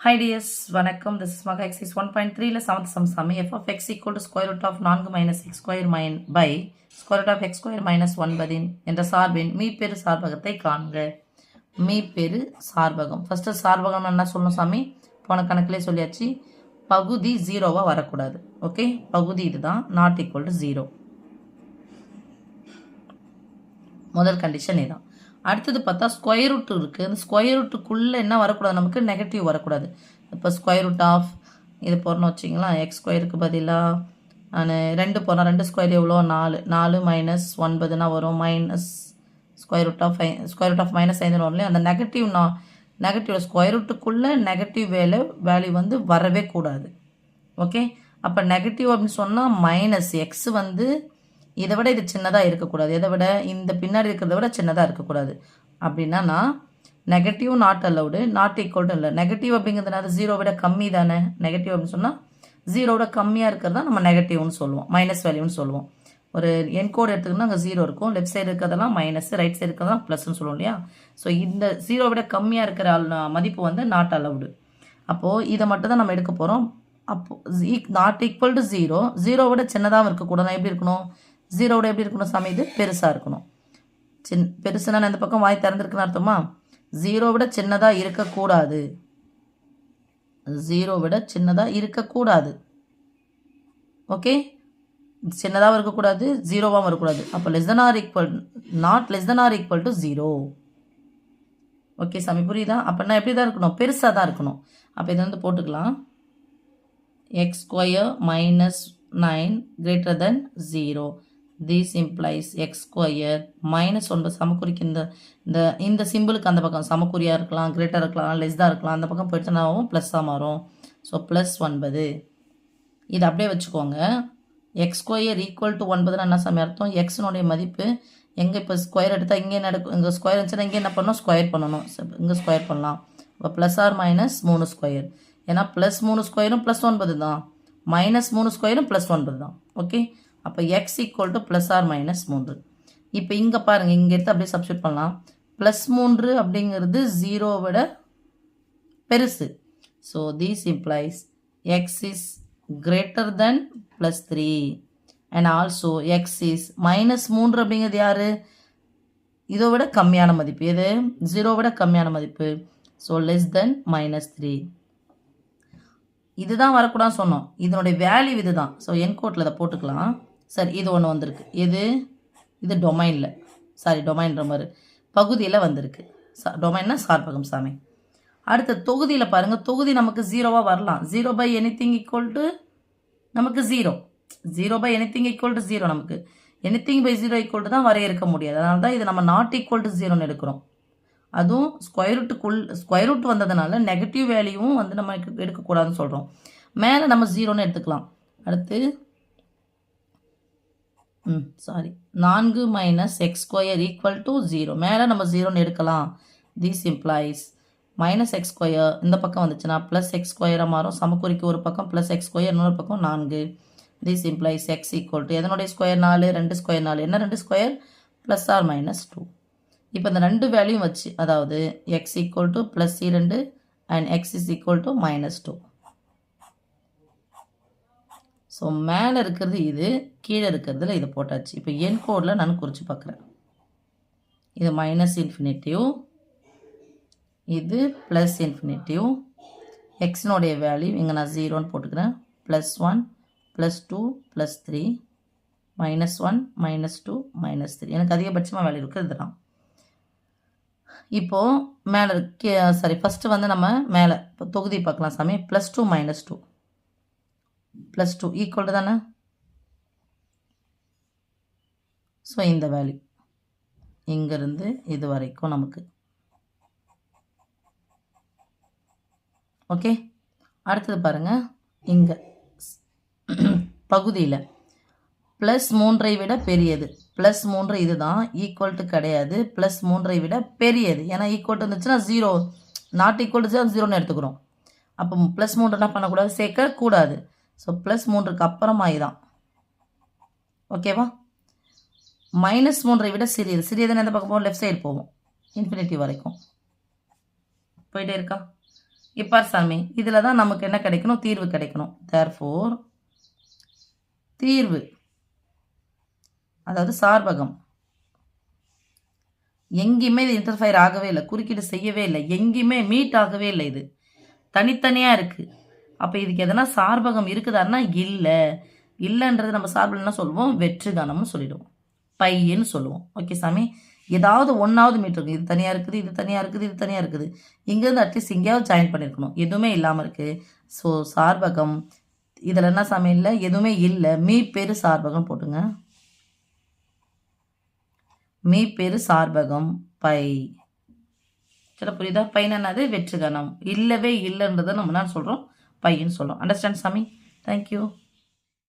Hi dears, வணக்கம். This is Maga exercise 1.3 ல 7th sum sum f of x equal to square root of 4 minus x square by square root of x square minus 1 என்ற சார்பின் மீப்பெரு சார்பகத்தை காண்க. மீப்பெரு சார்பகம். First சார்பகம் என்ன சொல்லணும் சாமி? போன கணக்கிலே சொல்லியாச்சு. பகுதி ஜீரோவா வரக்கூடாது. ஓகே, பகுதி இதுதான், நாட் ஈக்குவல் டு ஜீரோ. முதல் கண்டிஷன் இதுதான். அடுத்தது பார்த்தா ஸ்கொயர் ரூட் இருக்குது. அந்த ஸ்கொயர் ரூட்டுக்குள்ளே என்ன வரக்கூடாது, நமக்கு நெகட்டிவ் வரக்கூடாது. இப்போ ஸ்கொயர் ரூட் ஆஃப் இது போகிறோன்னு வச்சிங்களா, எக்ஸ் ஸ்கொயருக்கு பதிலாக நான் 2 போகிறேன். 2 ஸ்கொயர் எவ்வளோ, 4. 4 மைனஸ் 9 வரும். Minus square root of minus 5 வரும் இல்லையா. அந்த நெகட்டிவ் ஸ்கொயர் ரூட்டுக்குள்ளே நெகட்டிவ் வேல்யூ வந்து வரவே கூடாது. ஓகே, அப்போ நெகட்டிவ் அப்படின்னு சொன்னால் மைனஸ் எக்ஸ் வந்து இதை விட இது சின்னதாக இருக்கக்கூடாது. எதை விட, இந்த பின்னாடி இருக்கிறத விட சின்னதாக இருக்கக்கூடாது. அப்படின்னா நான் negative not allowed, not equal to இல்லை. நெகட்டிவ் அப்படிங்கிறதுனால ஜீரோ விட கம்மி தானே. நெகட்டிவ் அப்படின்னு சொன்னால் ஜீரோட கம்மியாக இருக்கிறதா நம்ம நெகட்டிவ்னு சொல்லுவோம், மைனஸ் வேல்யூன்னு சொல்லுவோம். ஒரு என்கோடு எடுத்துக்கிட்டோம்னா அங்கே ஜீரோ இருக்கும், லெஃப்ட் சைடு இருக்கிறதெல்லாம் மைனஸ், ரைட் சைடு இருக்கிறதெல்லாம் ப்ளஸ்ன்னு சொல்லுவோம் இல்லையா. ஸோ இந்த ஜீரோ விட கம்மியாக இருக்கிற மதிப்பு வந்து நாட் அலவுடு. அப்போது இதை மட்டும் தான் நம்ம எடுக்க போகிறோம். அப்போது not equal to zero, zero விட சின்னதாகவும் இருக்கக்கூடாது. எப்படி இருக்கணும், ஜீரோவோட எப்படி இருக்கணும் சாமி, இது பெருசாக இருக்கணும். பெருசுனா இந்த பக்கம் வாய் திறந்துருக்குன்னு அர்த்தமா. ஜீரோ விட சின்னதாக இருக்கக்கூடாது, ஜீரோ விட சின்னதாக இருக்கக்கூடாது. ஓகே, சின்னதாகவும் இருக்கக்கூடாது, ஜீரோவாகவும் இருக்கக்கூடாது. அப்போ less than or equal, not less than or equal to zero. Okay சாமி, புரியுதா? அப்படின்னா எப்படி தான் இருக்கணும், பெருசாக தான் இருக்கணும். அப்போ இதை வந்து போட்டுக்கலாம். X square minus 9 greater than 0. This implies x square minus 9 சமக்குறிக்கு இந்த சிம்பிளுக்கு அந்த பக்கம் சமக்குறியாக இருக்கலாம், கிரேட்டர் இருக்கலாம், லெஸ்ஸாக இருக்கலாம். அந்த பக்கம் போயிடுச்சுன்னா ப்ளஸ்ஸாக மாறும். ஸோ ப்ளஸ் 9 இது அப்படியே வச்சுக்கோங்க. எக்ஸ் ஸ்கொயர் ஈக்குவல் டு 9 என்ன சமயம் அர்த்தம், எக்ஸினுடைய மதிப்பு எங்கே இப்போ ஸ்கொயர் எடுத்தால் இங்கே என்ன எடுக்கும், இங்கே ஸ்கொயர் இருந்துச்சுன்னா இங்கே என்ன பண்ணணும், ஸ்கொயர் பண்ணணும். இங்கே ஸ்கொயர் பண்ணலாம். இப்போ ப்ளஸ் ஆர் மைனஸ் 3 ஸ்கொயர். ஏன்னா ப்ளஸ் 3 ஸ்கொயரும் ப்ளஸ் 9 தான், மைனஸ் 3 ஸ்கொயரும் ப்ளஸ் 9 தான். ஓகே, அப்போ x equal to plus or minus 3. இப்போ இங்கே பாருங்கள், இங்கே எடுத்து அப்படியே சப்ஸ்டியூட் பண்ணலாம். ப்ளஸ் 3 அப்படிங்கிறது ஜீரோ விட பெருசு. So these implies X is greater than plus 3 and also X is minus 3 அப்படிங்கிறது யார், இதோ விட கம்மியான மதிப்பு. எது, ஜீரோ விட கம்மியான மதிப்பு. So less than minus 3. இதுதான் வரக்கூடாதுன்னு சொன்னோம், இதனுடைய வேல்யூ இது தான். ஸோ என்கோட்டில் இதை போட்டுக்கலாம். சரி, இது ஒன்று வந்திருக்கு. இது டொமைனில், சாரி டொமைன்ற மாதிரி பகுதியில் வந்திருக்கு. டொமைன்னா சார்பகம் சாமி. அடுத்த தொகுதியில் பாருங்கள், தொகுதி நமக்கு ஜீரோவாக வரலாம். 0 by anything equal to நமக்கு 0. 0 by anything equal to 0. நமக்கு anything by 0 equal to தான் வரையறுக்க முடியாது. அதனால தான் இது நம்ம நாட் ஈக்குவல் டு 0ன்னு எடுக்கிறோம். அதுவும் ஸ்கொயர் ரூட் வந்ததுனால நெகட்டிவ் வேல்யூவும் வந்து நம்ம எடுக்கக்கூடாதுன்னு சொல்கிறோம். மேலே நம்ம 0ன்னு எடுத்துக்கலாம். அடுத்து 4 minus X square equal to 0. மேலே நம்ம 0ன்னு எடுக்கலாம். This implies minus X square இந்த பக்கம் வந்துச்சுன்னா ப்ளஸ் எக்ஸ் ஸ்கொயராக மாறும். சமக்குறிக்கு ஒரு பக்கம் ப்ளஸ் எக்ஸ் ஸ்கொயர், இன்னொரு பக்கம் 4. This implies X equal to எதனுடைய ஸ்கொயர் 4, 2 ஸ்கொயர் 4. என்ன 2 ஸ்கொயர், ப்ளஸ் ஆர் மைனஸ் 2. இப்போ இந்த 2 வேல்யூ வச்சு, அதாவது X equal to plus 2 and X is equal to minus 2. So மேலே இருக்கிறது இது, கீழே இருக்கிறதுல இது போட்டாச்சு. இப்போ என் கோடில் நான் குறித்து பார்க்குறேன். இது மைனஸ் இன்ஃபினிட்டிவ், இது ப்ளஸ் இன்ஃபினிட்டிவ். எக்ஸினுடைய வேல்யூ இங்கே நான் 0ன்னு போட்டுக்கிறேன். Plus 1 plus 2 plus 3 minus 1 minus 2 minus 3. எனக்கு அதிகபட்சமாக வேல்யூ இருக்கிறது தான். இப்போது மேலே சாரி ஃபஸ்ட்டு வந்து நம்ம மேலே இப்போ தொகுதி பார்க்கலாம் சாமி. ப்ளஸ் 2 மைனஸ் 2 ப்ளஸ் 2 ஈக்குவல் தானே. ஸோ இந்த வேல்யூ இங்கேருந்து இது வரைக்கும் நமக்கு ஓகே. அடுத்தது பாருங்கள், இங்கே பகுதியில் ப்ளஸ் 3ஐ விட பெரியது. ப்ளஸ் 3 இது தான், ஈக்குவல் டு கிடையாது. ப்ளஸ் 3ஐ விட பெரியது, ஏன்னா ஈக்குவல் டு இருந்துச்சுன்னா 0, நாட் ஈக்குவல் டு 0ன்னு எடுத்துக்கிறோம். அப்போ ப்ளஸ் 3 என்ன பண்ணக்கூடாது, சேர்க்கக்கூடாது. ஸோ ப்ளஸ் 3க்கு அப்புறமா இதுதான். ஓகேவா. மைனஸ் 3ஐ விட சிறியதுன்னு எந்த பக்கம் போகும், லெஃப்ட் சைடு போவோம், இன்ஃபினிட்டி வரைக்கும் போயிட்டே இருக்கா. இப்போ சாமி இதில் தான் நமக்கு என்ன கிடைக்கணும், தீர்வு கிடைக்கணும். தேர்ஃபோர் தீர்வு அதாவது சார்பகம் எங்கேயுமே இது இன்டர்ஃபயர் ஆகவே இல்லை, குறுக்கீடு செய்யவே இல்லை, எங்கேயுமே மீட் ஆகவே இல்லை, இது தனித்தனியாக இருக்குது. அப்போ இதுக்கு எதனா சார்பகம் இருக்குதான்னா இல்லை. இல்லைன்றது நம்ம சார்பில் என்ன சொல்லுவோம், வெற்றுகணம்னு சொல்லிடுவோம், பையன்னு சொல்லுவோம். ஓகே சாமி, ஏதாவது ஒன்றாவது மீட் இருக்குது, இது தனியாக இருக்குது, இது தனியாக இருக்குது, இது தனியாக இருக்குது, இங்கேருந்து அட்லீஸ்ட் எங்கேயாவது ஜாயின் பண்ணியிருக்கணும், எதுவுமே இல்லாமல் இருக்குது. ஸோ சார்பகம் இதில் என்ன சாமி இல்லை, எதுவுமே இல்லை, மீப்பேறு சார்பகம் போட்டுங்க. மீப்பேறு சார்பகம் பை. சரி புரியுதா, பையன் என்னது, வெற்றுகணம். இல்லவே இல்லைன்றதை நம்ம என்ன சொல்கிறோம், பையன்னு சொல்கிறோம். அண்டர்ஸ்டாண்ட் சாமி? தேங்க்யூ.